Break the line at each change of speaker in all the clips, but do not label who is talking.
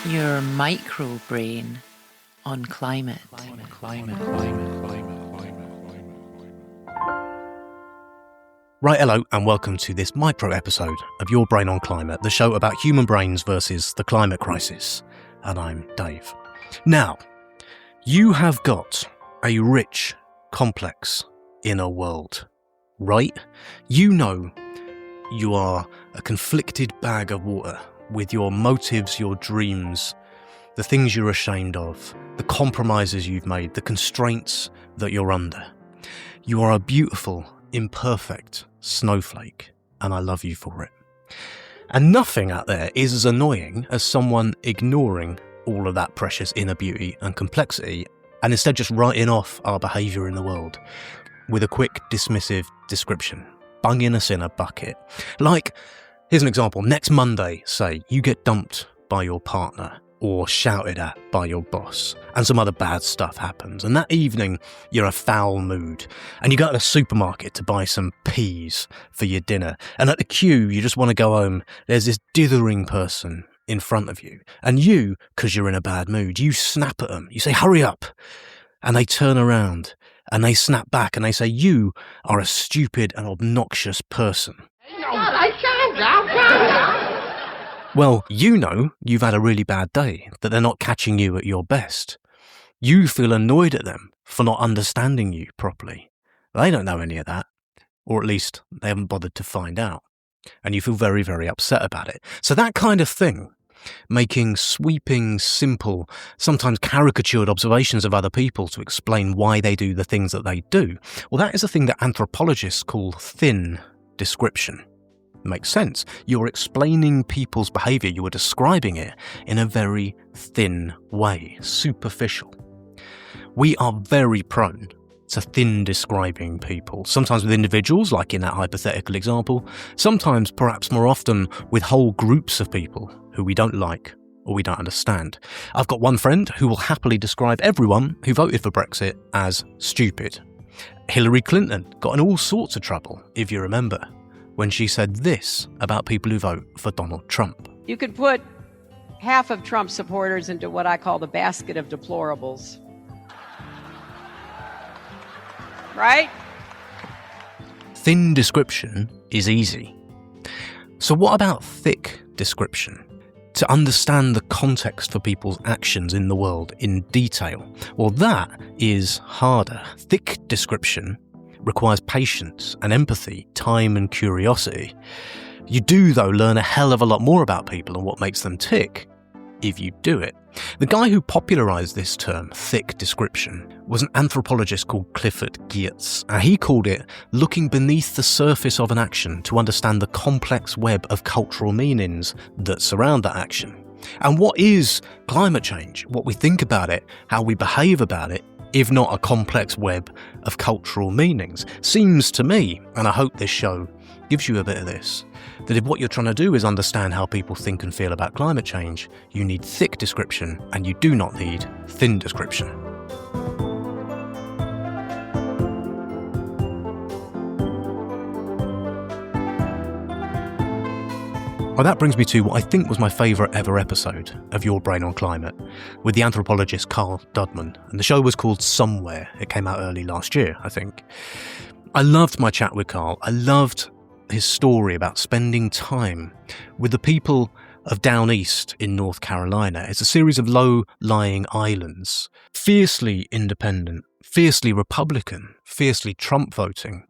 Your micro brain on climate.
Right, hello, and welcome to this micro episode of Your Brain on Climate, the show about human brains versus the climate crisis. And I'm Dave. Now, you have got a rich, complex inner world, right? You know you are a conflicted bag of water with your motives, your dreams, the things you're ashamed of, the compromises you've made, the constraints that you're under. You are a beautiful, imperfect snowflake, and I love you for it. And nothing out there is as annoying as someone ignoring all of that precious inner beauty and complexity and instead just writing off our behaviour in the world with a quick dismissive description, bunging us in a bucket. Like, here's an example. Next Monday, say, you get dumped by your partner or shouted at by your boss, and some other bad stuff happens. And that evening, you're in a foul mood, and you go to the supermarket to buy some peas for your dinner. And at the queue, you just want to go home. There's this dithering person in front of you. And you, because you're in a bad mood, you snap at them. You say, hurry up. And they turn around, and they snap back, and they say, you are a stupid and obnoxious person. Well, you know you've had a really bad day, that they're not catching you at your best. You feel annoyed at them for not understanding you properly. They don't know any of that, or at least they haven't bothered to find out. And you feel very, very upset about it. So that kind of thing, making sweeping, simple, sometimes caricatured observations of other people to explain why they do the things that they do, well, that is a thing that anthropologists call thin description. Makes sense. You're explaining people's behaviour, you are describing it in a very thin way, superficial. We are very prone to thin describing people, sometimes with individuals, like in that hypothetical example, sometimes, perhaps more often, with whole groups of people who we don't like or we don't understand. I've got one friend who will happily describe everyone who voted for Brexit as stupid. Hillary Clinton got in all sorts of trouble, if you remember, when she said this about people who vote for Donald Trump.
You could put half of Trump supporters into what I call the basket of deplorables. Right?
Thin description is easy. So what about thick description? To understand the context for people's actions in the world in detail. Well, that is harder. Thick description requires patience and empathy, time and curiosity. You do, though, learn a hell of a lot more about people and what makes them tick if you do it. The guy who popularised this term, thick description, was an anthropologist called Clifford Geertz, and he called it looking beneath the surface of an action to understand the complex web of cultural meanings that surround that action. And what is climate change? What we think about it, how we behave about it, if not a complex web of cultural meanings? Seems to me, and I hope this show gives you a bit of this, that if what you're trying to do is understand how people think and feel about climate change, you need thick description and you do not need thin description. Well, that brings me to what I think was my favourite ever episode of Your Brain on Climate, with the anthropologist Carl Dudman, and the show was called Somewhere. It came out early last year, I think. I loved my chat with Carl. I loved his story about spending time with the people of Down East in North Carolina. It's a series of low-lying islands, fiercely independent, fiercely Republican, fiercely Trump voting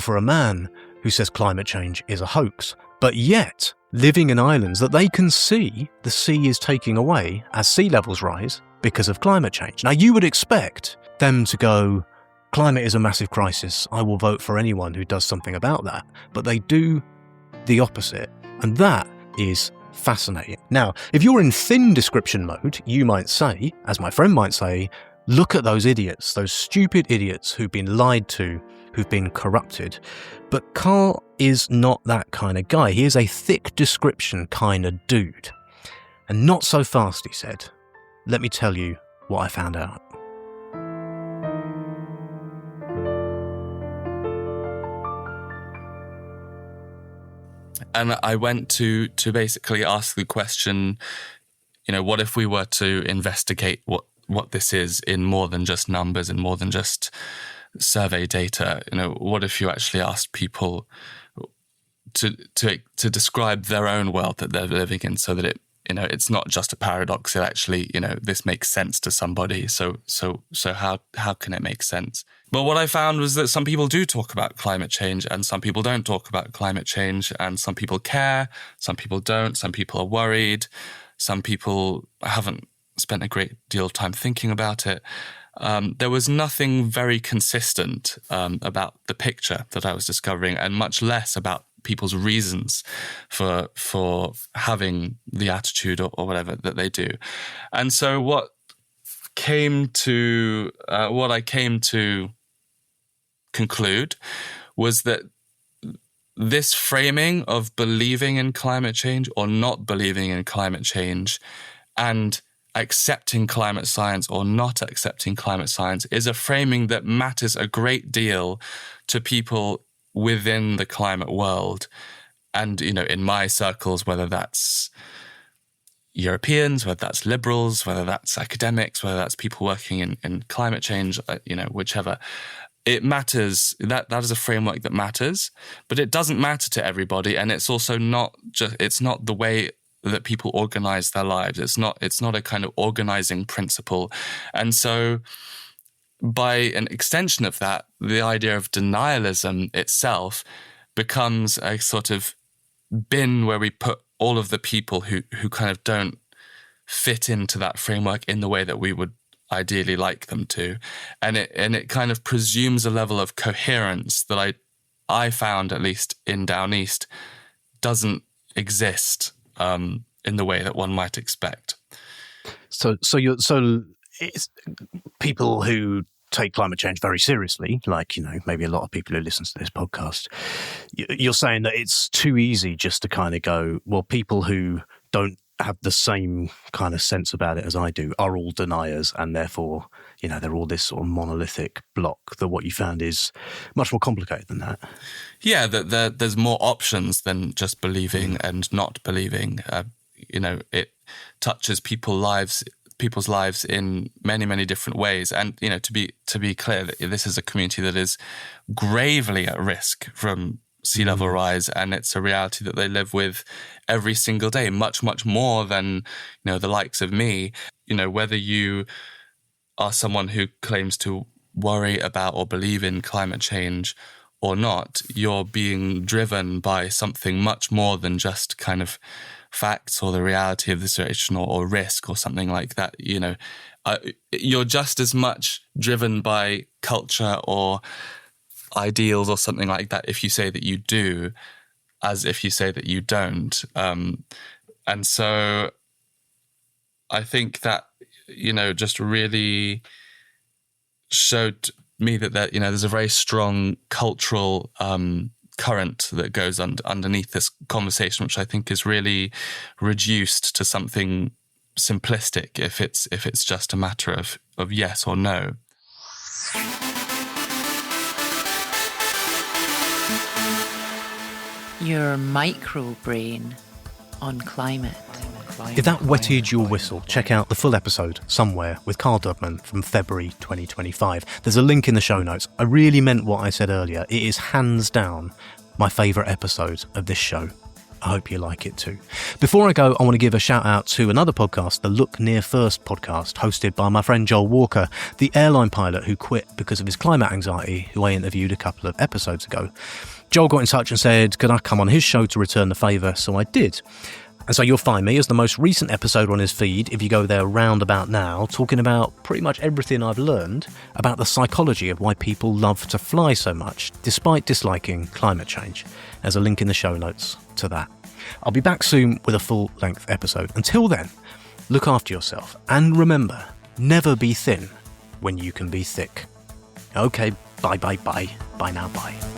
for a man who says climate change is a hoax, but yet living in islands that they can see the sea is taking away as sea levels rise because of climate change. Now, you would expect them to go, climate is a massive crisis, I will vote for anyone who does something about that. But they do the opposite, and that is fascinating. Now, if you're in thin description mode, you might say, as my friend might say, look at those idiots, those stupid idiots who've been lied to, who've been corrupted. But Carl is not that kind of guy. He is a thick description kind of dude. And not so fast, he said. Let me tell you what I found out.
And I went to basically ask the question, what if we were to investigate what this is in more than just numbers and more than just survey data? What if you actually asked people to describe their own world that they're living in, so that it's not just a paradox. It actually, this makes sense to somebody. So how can it make sense? But what I found was that some people do talk about climate change and some people don't talk about climate change, and some people care, some people don't, some people are worried, some people haven't spent a great deal of time thinking about it. There was nothing very consistent about the picture that I was discovering, and much less about people's reasons for having the attitude or whatever that they do. And so what I came to conclude was that this framing of believing in climate change or not believing in climate change, and accepting climate science or not accepting climate science, is a framing that matters a great deal to people within the climate world. And, in my circles, whether that's Europeans, whether that's liberals, whether that's academics, whether that's people working in climate change, whichever, it matters. That is a framework that matters, but it doesn't matter to everybody. And it's also it's not the way that people organize their lives. It's not a kind of organizing principle. And so by an extension of that, the idea of denialism itself becomes a sort of bin where we put all of the people who kind of don't fit into that framework in the way that we would ideally like them to. And it kind of presumes a level of coherence that I found, at least in Down East, doesn't exist in the way that one might expect.
So it's people who take climate change very seriously, like, maybe a lot of people who listen to this podcast, you're saying that it's too easy just to kind of go, well, people who don't have the same kind of sense about it as I do are all deniers, and therefore, they're all this sort of monolithic block, that what you found is much more complicated than that. Yeah,
that there's more options than just believing and not believing. It touches people's lives in many, many different ways. And, to be clear, that this is a community that is gravely at risk from sea level rise, and it's a reality that they live with every single day, much, much more than, the likes of me. Whether you are someone who claims to worry about or believe in climate change or not, you're being driven by something much more than just kind of facts or the reality of the situation or risk or something like that. You're just as much driven by culture or ideals or something like that if you say that you do, as if you say that you don't. And so I think that, just really showed me that there's a very strong cultural current that goes underneath this conversation, which I think is really reduced to something simplistic if it's just a matter of yes or no.
Your micro brain on climate.
If that wetted your whistle, check out the full episode Somewhere with Carl Dudman from February 2025. There's a link in the show notes. I really meant what I said earlier. It is hands down my favourite episode of this show. I hope you like it too. Before I go, I want to give a shout out to another podcast, the Look Near First podcast, hosted by my friend Joel Walker, the airline pilot who quit because of his climate anxiety, who I interviewed a couple of episodes ago. Joel got in touch and said, could I come on his show to return the favour? So I did. And so you'll find me as the most recent episode on his feed, if you go there round about now, talking about pretty much everything I've learned about the psychology of why people love to fly so much, despite disliking climate change. There's a link in the show notes to that. I'll be back soon with a full-length episode. Until then, look after yourself. And remember, never be thin when you can be thick. Okay, bye. Bye now, bye.